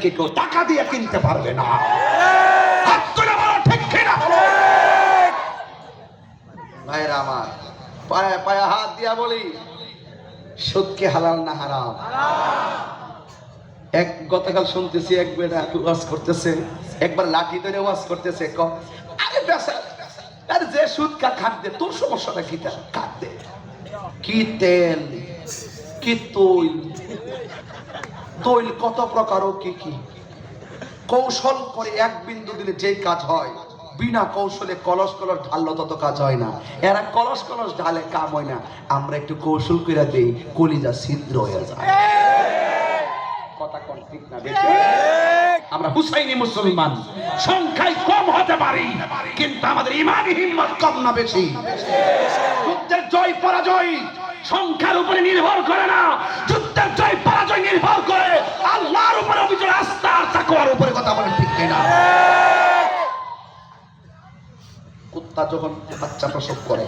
কেউ টাকা দিয়ে কিনতে পারবে না। হাত তুলে বলো ঠিক কিনা? ভাইরা আমার, পায়ে পায়ে হাত দিয়া বলি, সুদ কি হালাল না হারাম? এক গতকাল শুনতেছি এক বেটা ওয়াজ করতেছে, একবার লাঠি ধরে ওয়াজ করতেছে, আরে বেসা আরে যে সুদ খাট দে, তোর সমস্যাটা কি? খাট দে, কি তেল, কি তৈল, তৈল কত প্রকার ও কি কি কৌশল করে এক বিন্দু দিলে যে কাজ হয়, বিনা কৌশলে কলস কলস ঢাললো তত কাজ হয় না। এরা কলস কলস ঢালে কাম হয় না, আমরা একটু কৌশল করে দেই, কলিজা ছিদ্র হয়ে যায়। কথা কোন ঠিক না বেশি? আমরা হুসাইনি মুসলমান, সংখ্যায় কম হতে পারি, কিন্তু আমাদের ইমানি হিম্মত কম না বেশি? যুদ্ধের জয় পরাজয় সংখ্যার উপরে নির্ভর করে না, যুদ্ধের জয় পরাজয় নির্ভর করে আল্লাহর উপরে, অভিযোগ আস্থা আর তাকওয়ার উপরে। কথা বলেন ঠিক কিনা? কুত্তা যখন বাচ্চা প্রসব করে